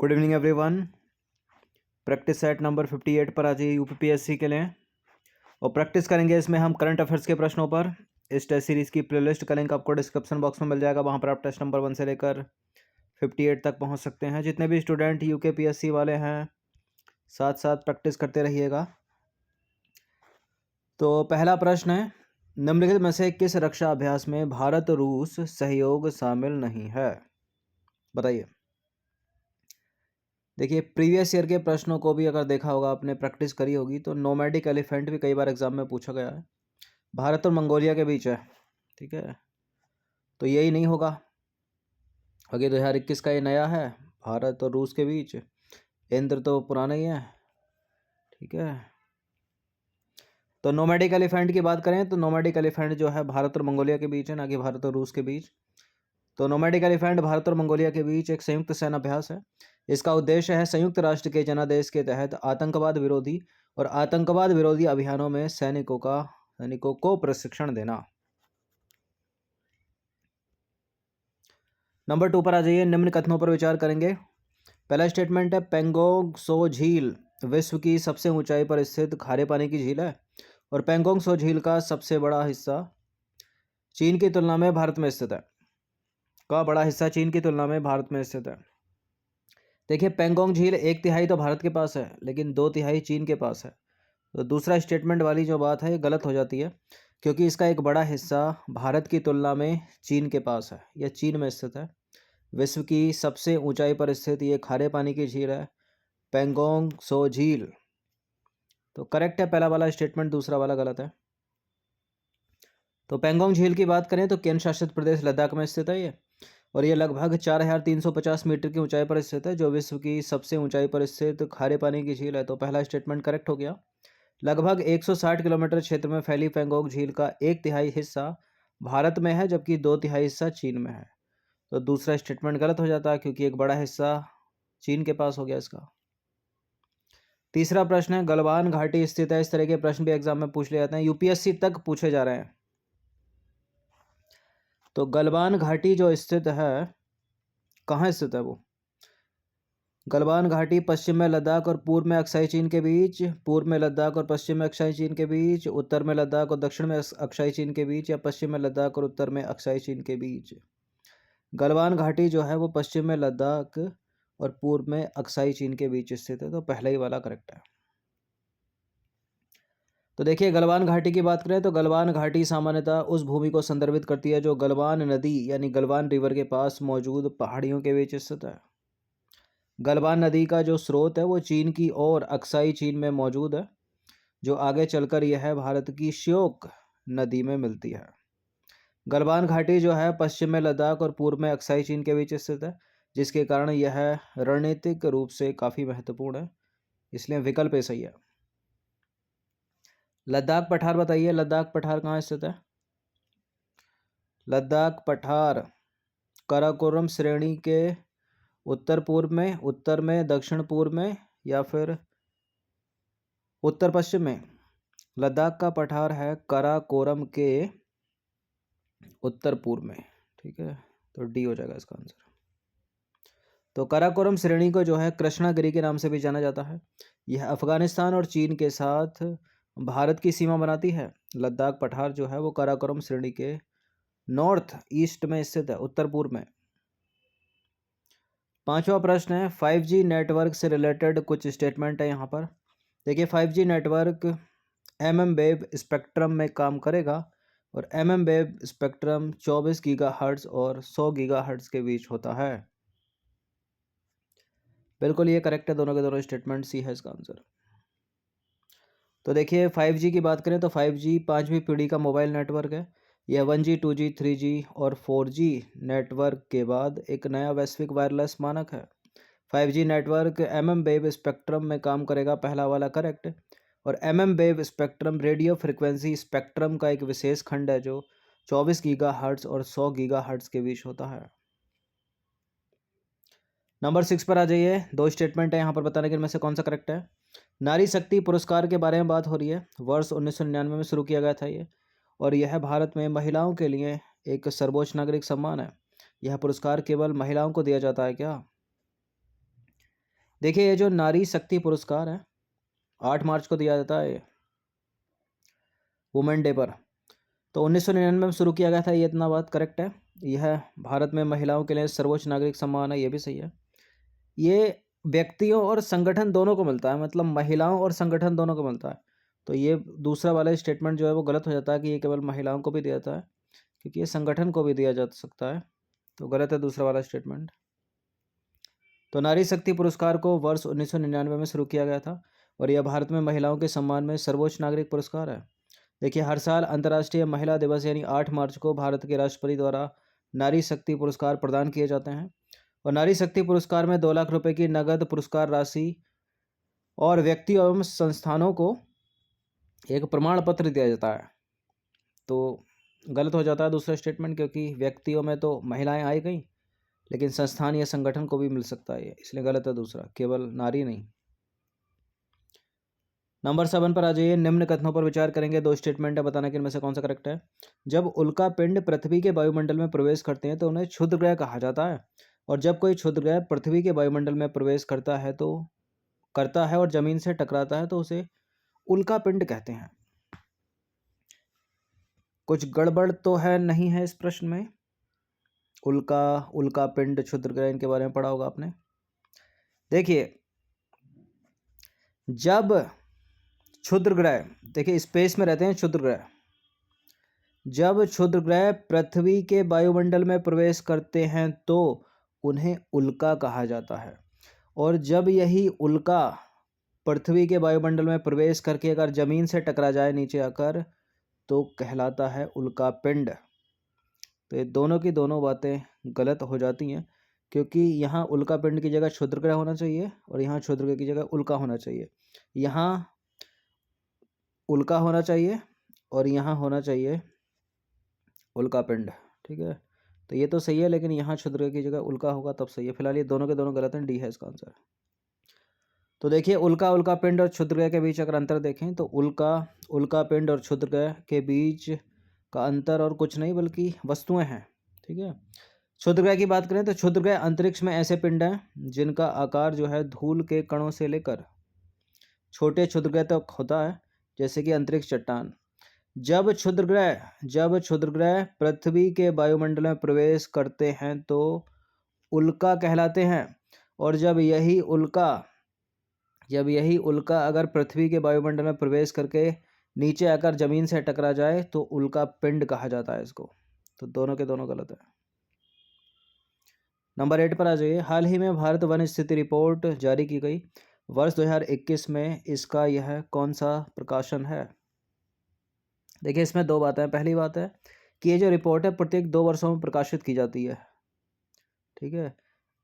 Good evening everyone. Practice set number 58 पर आ जाइए UPPSC के लिए और प्रैक्टिस करेंगे इसमें हम करंट अफेयर्स के प्रश्नों पर। इस टेस्ट सीरीज़ की प्लेलिस्ट का लिंक आपको डिस्क्रिप्शन बॉक्स में मिल जाएगा, वहाँ पर आप टेस्ट नंबर 1 से लेकर 58 तक पहुँच सकते हैं। जितने भी स्टूडेंट यूकेपीएससी वाले हैं साथ साथ प्रैक्टिस करते रहिएगा। तो पहला प्रश्न है, निम्नलिखित में से किस रक्षा अभ्यास में भारत रूस सहयोग शामिल नहीं है? बताइए। देखिए, प्रीवियस ईयर के प्रश्नों को भी अगर देखा होगा, आपने प्रैक्टिस करी होगी, तो नोमैडिक एलिफेंट भी कई बार एग्जाम में पूछा गया है। भारत और मंगोलिया के बीच है, ठीक है, तो यही नहीं होगा। आगे 2021 का ये नया है, भारत और रूस के बीच। इंद्र तो पुराना ही है, ठीक है। तो नोमैडिक एलिफेंट की बात करें तो नोमैडिक एलिफेंट जो है भारत और मंगोलिया के बीच है, ना कि भारत और रूस के बीच। तो नोमैडिक एलिफेंट भारत और मंगोलिया के बीच एक संयुक्त सेना अभ्यास है। इसका उद्देश्य है संयुक्त राष्ट्र के जनादेश के तहत आतंकवाद विरोधी और आतंकवाद विरोधी अभियानों में सैनिकों को प्रशिक्षण देना। नंबर 2 पर आ जाइए। निम्न कथनों पर विचार करेंगे। पहला स्टेटमेंट है, पेंगोंग सो झील विश्व की सबसे ऊंचाई पर स्थित खारे पानी की झील है और पेंगोंग सो झील का सबसे बड़ा हिस्सा चीन की तुलना में भारत में स्थित है। का बड़ा हिस्सा चीन की तुलना में भारत में स्थित है। देखिए, पेंगोंग झील 1/3 तो भारत के पास है, लेकिन 2/3 चीन के पास है। तो दूसरा स्टेटमेंट वाली जो बात है ये गलत हो जाती है, क्योंकि इसका एक बड़ा हिस्सा भारत की तुलना में चीन के पास है, यह चीन में स्थित है। विश्व की सबसे ऊंचाई पर स्थित ये खारे पानी की झील है, पेंगोंग सो झील। तो करेक्ट है पहला वाला स्टेटमेंट, दूसरा वाला गलत है। तो पेंगोंग झील की बात करें तो केंद्र शासित प्रदेश लद्दाख में स्थित है ये, और ये लगभग 4350 मीटर की ऊंचाई पर स्थित है, जो विश्व की सबसे ऊंचाई पर स्थित खारे पानी की झील है। तो पहला स्टेटमेंट करेक्ट हो गया। लगभग 160 किलोमीटर क्षेत्र में फैली पेंगोंग झील का 1/3 हिस्सा भारत में है, जबकि 2/3 हिस्सा चीन में है। तो दूसरा स्टेटमेंट गलत हो जाता है, क्योंकि एक बड़ा हिस्सा चीन के पास हो गया इसका। तीसरा प्रश्न है, गलवान घाटी स्थित है। इस तरह के प्रश्न भी एग्जाम में पूछ लिए जाते हैं, यूपीएससी तक पूछे जा रहे हैं। तो गलवान घाटी जो स्थित है, कहाँ स्थित है वो? गलवान घाटी पश्चिम में लद्दाख और पूर्व में अक्साई चीन के बीच, पूर्व में लद्दाख और पश्चिम में अक्साई चीन के बीच, उत्तर में लद्दाख और दक्षिण में अक्साई चीन के बीच, या पश्चिम में लद्दाख और उत्तर में अक्साई चीन के बीच। गलवान घाटी जो है वो पश्चिम में लद्दाख और पूर्व में अक्साई चीन के बीच स्थित है। तो पहला ही वाला करेक्ट है। तो देखिए, गलवान घाटी की बात करें तो गलवान घाटी सामान्यतः उस भूमि को संदर्भित करती है जो गलवान नदी यानी गलवान रिवर के पास मौजूद पहाड़ियों के बीच स्थित है। गलवान नदी का जो स्रोत है वो चीन की ओर अक्साई चीन में मौजूद है, जो आगे चलकर यह भारत की श्योक नदी में मिलती है। गलवान घाटी जो है पश्चिम में लद्दाख और पूर्व में अक्साई चीन के बीच स्थित है, जिसके कारण यह रणनीतिक रूप से काफ़ी महत्वपूर्ण है, इसलिए विकल्प ए सही है। लद्दाख पठार बताइए, लद्दाख पठार कहाँ स्थित है? लद्दाख पठार काराकोरम श्रेणी के उत्तर पूर्व में, उत्तर में, दक्षिण पूर्व में, या फिर उत्तर पश्चिम में? लद्दाख का पठार है काराकोरम के उत्तर पूर्व में, ठीक है, तो डी हो जाएगा इसका आंसर। तो काराकोरम श्रेणी को जो है कृष्णागिरी के नाम से भी जाना जाता है। यह अफगानिस्तान और चीन के साथ भारत की सीमा बनाती है। लद्दाख पठार जो है वो काराकोरम श्रेणी के नॉर्थ ईस्ट में स्थित है, उत्तर पूर्व में। पांचवा प्रश्न है, 5G नेटवर्क से रिलेटेड कुछ स्टेटमेंट है यहाँ पर। देखिए, 5G network mm wave spectrum में काम करेगा और mm वेव स्पेक्ट्रम 24 गीगाहर्ट्ज और 100 गीगाहर्ट्ज के बीच होता है। बिल्कुल ये करेक्ट है, दोनों के दोनों स्टेटमेंट सी है इसका आंसर। तो देखिए, 5G की बात करें तो 5G 5वीं पीढ़ी का मोबाइल नेटवर्क है। यह 1G 2G 3G और 4G नेटवर्क के बाद एक नया वैश्विक वायरलेस मानक है। 5G network mm wave spectrum में काम करेगा, पहला वाला करेक्ट। और mm wave spectrum radio frequency spectrum का एक विशेष खंड है जो 24 गीगाहर्ट्ज और 100 गीगाहर्ट्ज के बीच होता है। नंबर 6 पर आ जाइए। दो स्टेटमेंट है यहाँ पर, बताने के इनमें से कौन सा करेक्ट है। नारी शक्ति पुरस्कार के बारे में बात हो रही है। वर्ष 1999 में शुरू किया गया था ये, और यह भारत में महिलाओं के लिए एक सर्वोच्च नागरिक सम्मान है। यह पुरस्कार केवल महिलाओं को दिया जाता है क्या? देखिए ये जो नारी शक्ति पुरस्कार है 8 मार्च को दिया जाता है वुमेन डे पर। तो 1999 में शुरू किया गया था, ये इतना बात करेक्ट है। यह भारत में महिलाओं के लिए सर्वोच्च नागरिक सम्मान है, ये भी सही है। ये व्यक्तियों और संगठन दोनों को मिलता है, मतलब महिलाओं और संगठन दोनों को मिलता है। तो ये दूसरा वाला स्टेटमेंट जो है वो गलत हो जाता है कि ये केवल महिलाओं को भी दिया जाता है, क्योंकि ये संगठन को भी दिया जा सकता है। तो गलत है दूसरा वाला स्टेटमेंट। तो नारी शक्ति पुरस्कार को वर्ष 1999 में शुरू किया गया था और यह भारत में महिलाओं के सम्मान में सर्वोच्च नागरिक पुरस्कार है। देखिए हर साल अंतर्राष्ट्रीय महिला दिवस यानी 8 मार्च को भारत के राष्ट्रपति द्वारा नारी शक्ति पुरस्कार प्रदान किए जाते हैं। और नारी शक्ति पुरस्कार में 2 लाख रुपए की नगद पुरस्कार राशि और व्यक्ति एवं संस्थानों को एक प्रमाण पत्र दिया जाता है। तो गलत हो जाता है दूसरा स्टेटमेंट, क्योंकि व्यक्तियों में तो महिलाएं आई गई, लेकिन संस्थान या संगठन को भी मिल सकता है, इसलिए गलत है दूसरा, केवल नारी नहीं। नंबर 7 पर आ जाइए। निम्न कथनों पर विचार करेंगे। 2 स्टेटमेंट है, बताना कि इनमें से कौन सा करेक्ट है। जब उल्का पिंड पृथ्वी के वायुमंडल में प्रवेश करते हैं तो उन्हें क्षुद्रग्रह कहा जाता है, और जब कोई क्षुद्रग्रह पृथ्वी के वायुमंडल में प्रवेश करता है और जमीन से टकराता है तो उसे उल्का पिंड कहते हैं। कुछ गड़बड़ तो है नहीं है इस प्रश्न में। उल्का पिंड क्षुद्रग्रह इनके बारे में पढ़ा होगा आपने। देखिए जब क्षुद्रग्रह, देखिए स्पेस में रहते हैं क्षुद्रग्रह, जब क्षुद्रग्रह पृथ्वी के वायुमंडल में प्रवेश करते हैं तो उन्हें उल्का कहा जाता है, और जब यही उल्का पृथ्वी के वायुमंडल में प्रवेश करके अगर जमीन से टकरा जाए नीचे आकर तो कहलाता है उल्का पिंड। तो ये दोनों की दोनों बातें गलत हो जाती हैं, क्योंकि यहाँ उल्का पिंड की जगह क्षुद्रग्रह होना चाहिए और यहाँ क्षुद्रग्रह की जगह उल्का होना चाहिए। यहाँ उल्का होना चाहिए और यहाँ होना चाहिए उल्का पिंड। ठीक है, तो ये तो सही है, लेकिन यहाँ क्षुद्रग्रह की जगह उल्का होगा तब सही है। फिलहाल ये दोनों के दोनों गलत हैं, डी है इसका आंसर। तो देखिए उल्का पिंड और क्षुद्रग्रह के बीच अगर अंतर देखें तो उल्का पिंड और क्षुद्रग्रह के बीच का अंतर और कुछ नहीं बल्कि वस्तुएं हैं। ठीक है, क्षुद्रग्रह की बात करें तो क्षुद्रग्रह अंतरिक्ष में ऐसे पिंड हैं जिनका आकार जो है धूल के कणों से लेकर छोटे क्षुद्रग्रह तक होता है, जैसे कि अंतरिक्ष चट्टान। जब क्षुद्रग्रह पृथ्वी के वायुमंडल में प्रवेश करते हैं तो उल्का कहलाते हैं, और जब यही उल्का अगर पृथ्वी के वायुमंडल में प्रवेश करके नीचे आकर जमीन से टकरा जाए तो उल्का पिंड कहा जाता है इसको। तो दोनों के दोनों गलत है। नंबर 8 पर आ जाइए। हाल ही में भारत वन स्थिति रिपोर्ट जारी की गई वर्ष 2021 में, इसका यह कौन सा प्रकाशन है। देखिए इसमें 2 बातें हैं। पहली बात है कि ये जो रिपोर्ट है प्रत्येक 2 वर्षों में प्रकाशित की जाती है। ठीक है,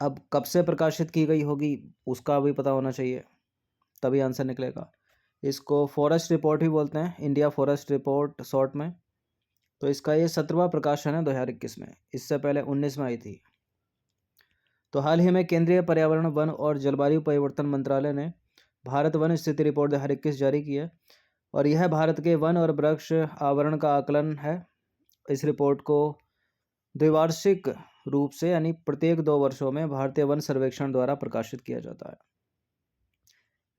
अब कब से प्रकाशित की गई होगी उसका भी पता होना चाहिए, तभी आंसर निकलेगा। इसको फॉरेस्ट रिपोर्ट भी बोलते हैं, इंडिया फॉरेस्ट रिपोर्ट शॉर्ट में। तो इसका ये 17वां प्रकाशन है 2021 में, इससे पहले 19 में आई थी। तो हाल ही में केंद्रीय पर्यावरण वन और जलवायु परिवर्तन मंत्रालय ने भारत वन स्थिति रिपोर्ट 2021 जारी की है, और यह भारत के वन और वृक्ष आवरण का आकलन है। इस रिपोर्ट को द्विवार्षिक रूप से यानी प्रत्येक 2 वर्षों में भारतीय वन सर्वेक्षण द्वारा प्रकाशित किया जाता है।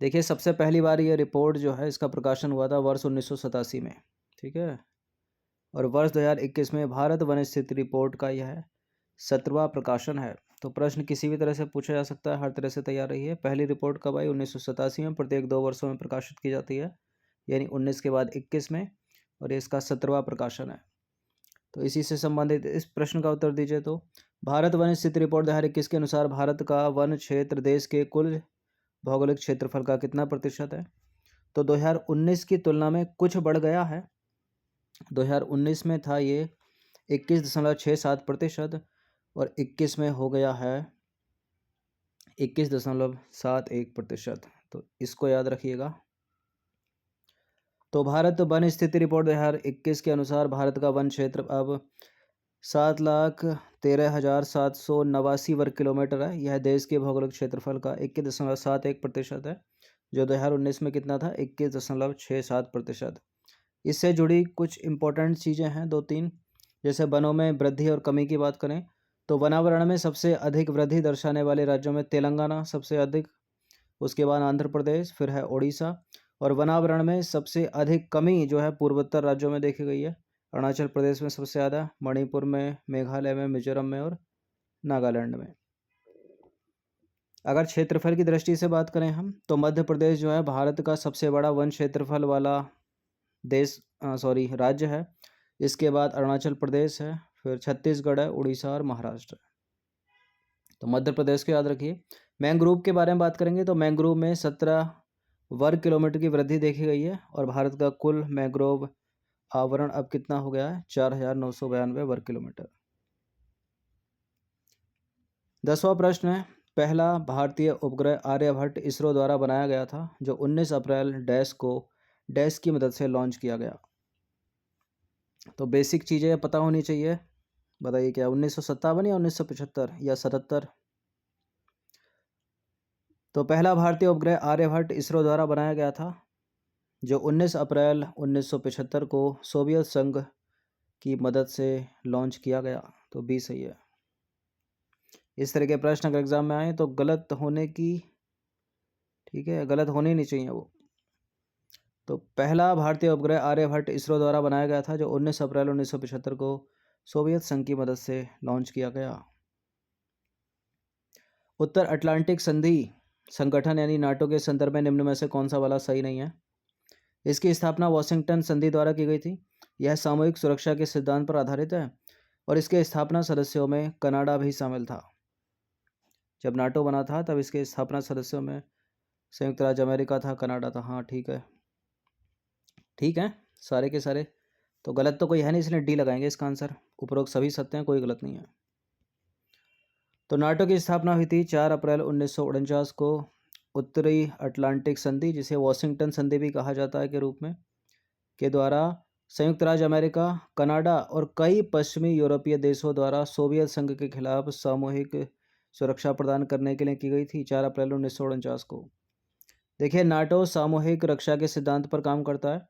देखिए सबसे पहली बार ये रिपोर्ट जो है इसका प्रकाशन हुआ था वर्ष 1987 में। ठीक है, और वर्ष 2021 में भारत वन स्थिति रिपोर्ट का यह 17वां प्रकाशन है। तो प्रश्न किसी भी तरह से पूछा जा सकता है, हर तरह से तैयार रहिए। पहली रिपोर्ट कब आई? 1987 में, प्रत्येक 2 वर्षों में प्रकाशित की जाती है, यानी 19 के बाद 21 में, और इसका 17वां प्रकाशन है। तो इसी से संबंधित इस प्रश्न का उत्तर दीजिए। तो भारत वन स्थिति रिपोर्ट 2021 के अनुसार भारत का वन क्षेत्र देश के कुल भौगोलिक क्षेत्रफल का कितना प्रतिशत है? तो 2019 की तुलना में कुछ बढ़ गया है। 2019 में था ये 21.67% और 21 में हो गया है 21.71%। तो इसको याद रखिएगा। तो भारत वन स्थिति रिपोर्ट 2021 के अनुसार भारत का वन क्षेत्र अब 7,13,789 वर्ग किलोमीटर है। यह देश के भौगोलिक क्षेत्रफल का 21.71% है, जो 2019 में कितना था? 21.67%। इससे जुड़ी कुछ इम्पोर्टेंट चीज़ें हैं 2-3, जैसे वनों में वृद्धि और कमी की बात करें तो वनावरण में सबसे अधिक वृद्धि दर्शाने वाले राज्यों में तेलंगाना सबसे अधिक उसके बाद आंध्र प्रदेश, फिर है उड़ीसा। और वनावरण में सबसे अधिक कमी जो है पूर्वोत्तर राज्यों में देखी गई है। अरुणाचल प्रदेश में सबसे ज़्यादा, मणिपुर में, मेघालय में, मिजोरम में और नागालैंड में। अगर क्षेत्रफल की दृष्टि से बात करें हम, तो मध्य प्रदेश जो है भारत का सबसे बड़ा वन क्षेत्रफल वाला राज्य है। इसके बाद अरुणाचल प्रदेश है, फिर छत्तीसगढ़ है, उड़ीसा और महाराष्ट्र है। तो मध्य प्रदेश को याद रखिए। मैंग्रोव के बारे में बात करेंगे तो मैंग्रोव में 17 वर्ग किलोमीटर की वृद्धि देखी गई है और भारत का कुल मैंग्रोव आवरण अब कितना हो गया है? 4,992 वर्ग किलोमीटर। 10वां प्रश्न है, पहला भारतीय उपग्रह आर्यभट्ट इसरो द्वारा बनाया गया था, जो 19 अप्रैल डैश को डैश की मदद से लॉन्च किया गया। तो बेसिक चीज़ें पता होनी चाहिए। बताइए क्या 1957 या 1975 या 77? तो पहला भारतीय उपग्रह आर्यभट्ट इसरो द्वारा बनाया गया था, जो 19 अप्रैल 1975 को सोवियत संघ की मदद से लॉन्च किया गया। तो बी सही है। इस तरह के प्रश्न अगर एग्जाम में आए तो गलत होने की, ठीक है, गलत होने नहीं चाहिए वो। तो पहला भारतीय उपग्रह आर्यभट्ट इसरो द्वारा बनाया गया था, जो 19 अप्रैल 1975 को सोवियत संघ की मदद से लॉन्च किया गया। उत्तर अटलांटिक संधि संगठन यानी नाटो के संदर्भ में निम्न में से कौन सा वाला सही नहीं है? इसकी स्थापना वाशिंगटन संधि द्वारा की गई थी। यह सामूहिक सुरक्षा के सिद्धांत पर आधारित है और इसके स्थापना सदस्यों में कनाडा भी शामिल था। जब नाटो बना था तब इसके स्थापना सदस्यों में संयुक्त राज्य अमेरिका था, कनाडा था। हाँ ठीक है, ठीक है, सारे के सारे। तो गलत तो कोई है नहीं, इसलिए डी लगाएंगे इसका आंसर। उपरोक्त सभी सत्य हैं, कोई गलत नहीं है। तो नाटो की स्थापना हुई थी 4 अप्रैल 1949 को उत्तरी अटलांटिक संधि, जिसे वॉशिंगटन संधि भी कहा जाता है के रूप में, के द्वारा संयुक्त राज्य अमेरिका, कनाडा और कई पश्चिमी यूरोपीय देशों द्वारा सोवियत संघ के खिलाफ सामूहिक सुरक्षा प्रदान करने के लिए की गई थी 4 अप्रैल 1949 को। देखिए, नाटो सामूहिक रक्षा के सिद्धांत पर काम करता है।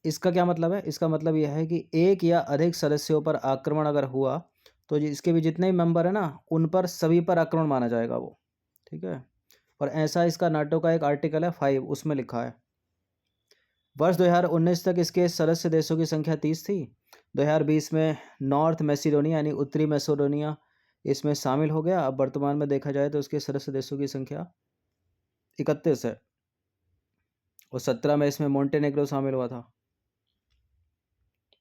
इसका क्या मतलब है? इसका मतलब यह है कि एक या अधिक सदस्यों पर आक्रमण अगर हुआ तो इसके भी जितने मेंबर हैं ना, उन पर सभी पर आक्रमण माना जाएगा वो, ठीक है। और ऐसा इसका नाटो का एक आर्टिकल है 5, उसमें लिखा है। वर्ष 2019 तक इसके सदस्य देशों की संख्या 30 थी। 2020 में नॉर्थ मैसिडोनिया यानी उत्तरी मैसिडोनिया इसमें शामिल हो गया। अब वर्तमान में देखा जाए तो इसके सदस्य देशों की संख्या 31 है और 17 में इसमें मोंटेनेग्रो शामिल हुआ था।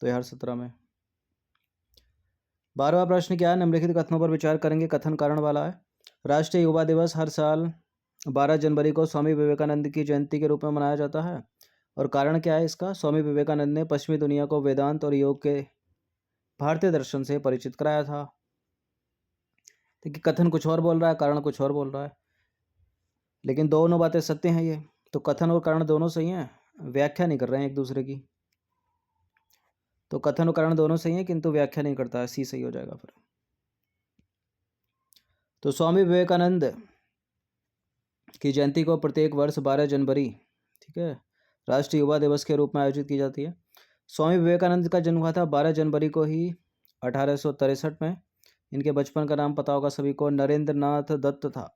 2017 में। 12वां प्रश्न क्या है? निम्नलिखित कथनों पर विचार करेंगे। कथन कारण वाला है। राष्ट्रीय युवा दिवस हर साल 12 जनवरी को स्वामी विवेकानंद की जयंती के रूप में मनाया जाता है। और कारण क्या है इसका? स्वामी विवेकानंद ने पश्चिमी दुनिया को वेदांत और योग के भारतीय दर्शन से परिचित कराया था। देखिए, कथन कुछ और बोल रहा है, कारण कुछ और बोल रहा है, लेकिन दोनों बातें सत्य हैं ये। तो कथन और कारण दोनों सही हैं, व्याख्या नहीं कर रहे हैं एक दूसरे की। तो कथन और कारण दोनों सही हैं किंतु व्याख्या नहीं करता है, सी सही हो जाएगा फिर। तो स्वामी विवेकानंद की जयंती को प्रत्येक वर्ष 12 जनवरी, ठीक है, राष्ट्रीय युवा दिवस के रूप में आयोजित की जाती है। स्वामी विवेकानंद का जन्म हुआ था 12 जनवरी को ही 1863 में। इनके बचपन का नाम पता होगा सभी को, नरेंद्र नाथ दत्त था।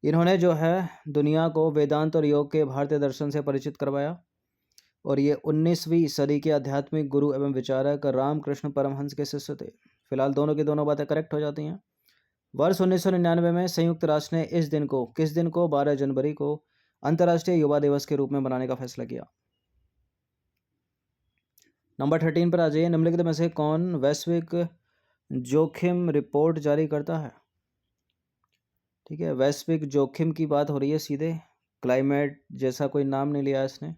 इन्होंने जो है दुनिया को वेदांत और योग के भारतीय दर्शन से परिचित करवाया और ये 19वीं सदी के आध्यात्मिक गुरु एवं विचारक रामकृष्ण परमहंस के शिष्य थे। फिलहाल दोनों की दोनों बातें करेक्ट हो जाती हैं। वर्ष 1999 में संयुक्त राष्ट्र ने इस दिन को, किस दिन को, 12 जनवरी को अंतर्राष्ट्रीय युवा दिवस के रूप में मनाने का फैसला किया। नंबर 13 पर आ जाइए। निम्नलिखित में से कौन वैश्विक जोखिम रिपोर्ट जारी करता है? ठीक है, वैश्विक जोखिम की बात हो रही है सीधे। क्लाइमेट जैसा कोई नाम नहीं लिया है इसने,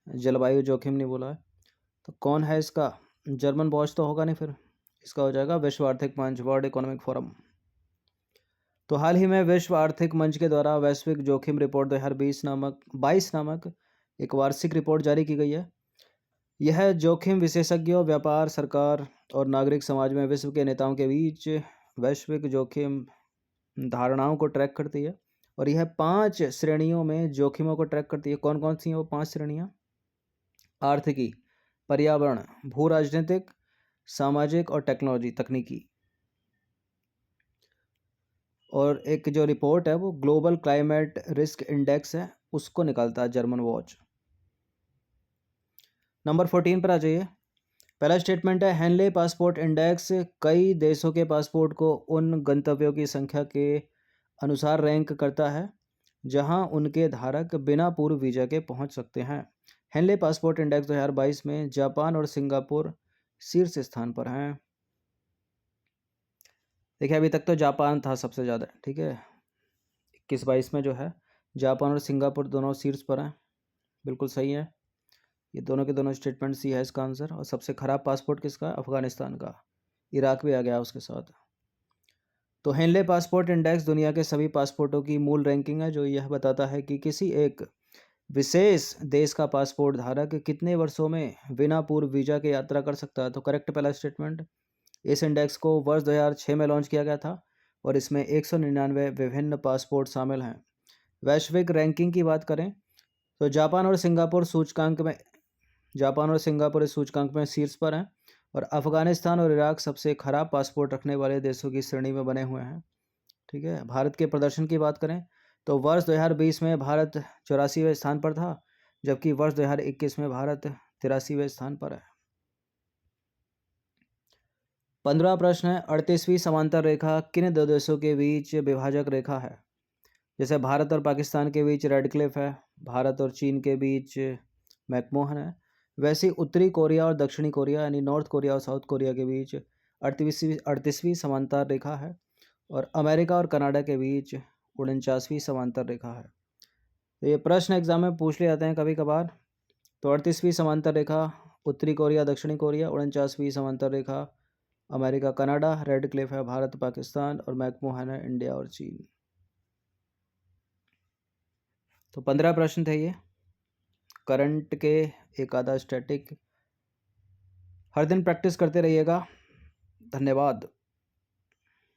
जलवायु जोखिम नहीं बोला है। तो कौन है इसका? जर्मन बॉस तो होगा नहीं, फिर इसका हो जाएगा विश्व आर्थिक मंच, वर्ल्ड इकोनॉमिक फोरम। तो हाल ही में विश्व आर्थिक मंच के द्वारा वैश्विक जोखिम रिपोर्ट 2022 नामक एक वार्षिक रिपोर्ट जारी की गई है। यह जोखिम विशेषज्ञों, व्यापार, सरकार और नागरिक समाज में विश्व के नेताओं के बीच वैश्विक जोखिम धारणाओं को ट्रैक करती है और यह 5 श्रेणियों में जोखिमों को ट्रैक करती है। कौन कौन सी हैं वो 5 श्रेणियाँ? आर्थिकी, पर्यावरण, भू राजनीतिक, सामाजिक और टेक्नोलॉजी, तकनीकी। और एक जो रिपोर्ट है वो ग्लोबल क्लाइमेट रिस्क इंडेक्स है, उसको निकालता है जर्मन वॉच। नंबर 14 पर आ जाइए। पहला स्टेटमेंट है हेनले पासपोर्ट इंडेक्स कई देशों के पासपोर्ट को उन गंतव्यों की संख्या के अनुसार रैंक करता है जहां उनके धारक बिना पूर्व वीज़ा के पहुंच सकते हैं। हेनले पासपोर्ट इंडेक्स 2022 में जापान और सिंगापुर शीर्ष स्थान पर हैं। देखिए अभी तक तो जापान था सबसे ज़्यादा, ठीक है। 21-22 में जो है जापान और सिंगापुर दोनों शीर्ष पर हैं, बिल्कुल सही है। ये दोनों के दोनों स्टेटमेंट सी है इसका आंसर। और सबसे ख़राब पासपोर्ट किसका? अफ़गानिस्तान का। इराक भी आ गया उसके साथ। तो हेनले पासपोर्ट इंडेक्स दुनिया के सभी पासपोर्टों की मूल रैंकिंग है जो यह बताता है कि किसी एक विशेष देश का पासपोर्ट धारक कितने वर्षों में बिना पूर्व वीज़ा के यात्रा कर सकता है। तो करेक्ट पहला स्टेटमेंट। इस इंडेक्स को वर्ष 2006 में लॉन्च किया गया था और इसमें 199 विभिन्न पासपोर्ट शामिल हैं। वैश्विक रैंकिंग की बात करें तो जापान और सिंगापुर इस सूचकांक में शीर्ष पर हैं और अफगानिस्तान और इराक सबसे खराब पासपोर्ट रखने वाले देशों की श्रेणी में बने हुए हैं, ठीक है। भारत के प्रदर्शन की बात करें तो वर्ष 2020 में भारत 84वें स्थान पर था, जबकि वर्ष 2021 में भारत 83वें स्थान पर है। 15वां प्रश्न है 38वीं समांतर रेखा किन दो देशों के बीच विभाजक रेखा है। जैसे भारत और पाकिस्तान के बीच रेडक्लिफ है, भारत और चीन के बीच मैकमोहन है, वैसे उत्तरी कोरिया और दक्षिणी कोरिया यानी नॉर्थ कोरिया और साउथ कोरिया के बीच 38वीं समांतर रेखा है और अमेरिका और कनाडा के बीच 49वीं समांतर रेखा है। तो ये प्रश्न एग्जाम में पूछ लिए जाते हैं कभी कभार। तो 38वीं समांतर रेखा उत्तरी कोरिया दक्षिणी कोरिया, 49वीं समांतर रेखा अमेरिका कनाडा, रेड क्लिफ है भारत पाकिस्तान और मैकमोहन है इंडिया और चीन। तो 15 प्रश्न थे ये करंट के, एक आधा स्टैटिक। हर दिन प्रैक्टिस करते रहिएगा। धन्यवाद।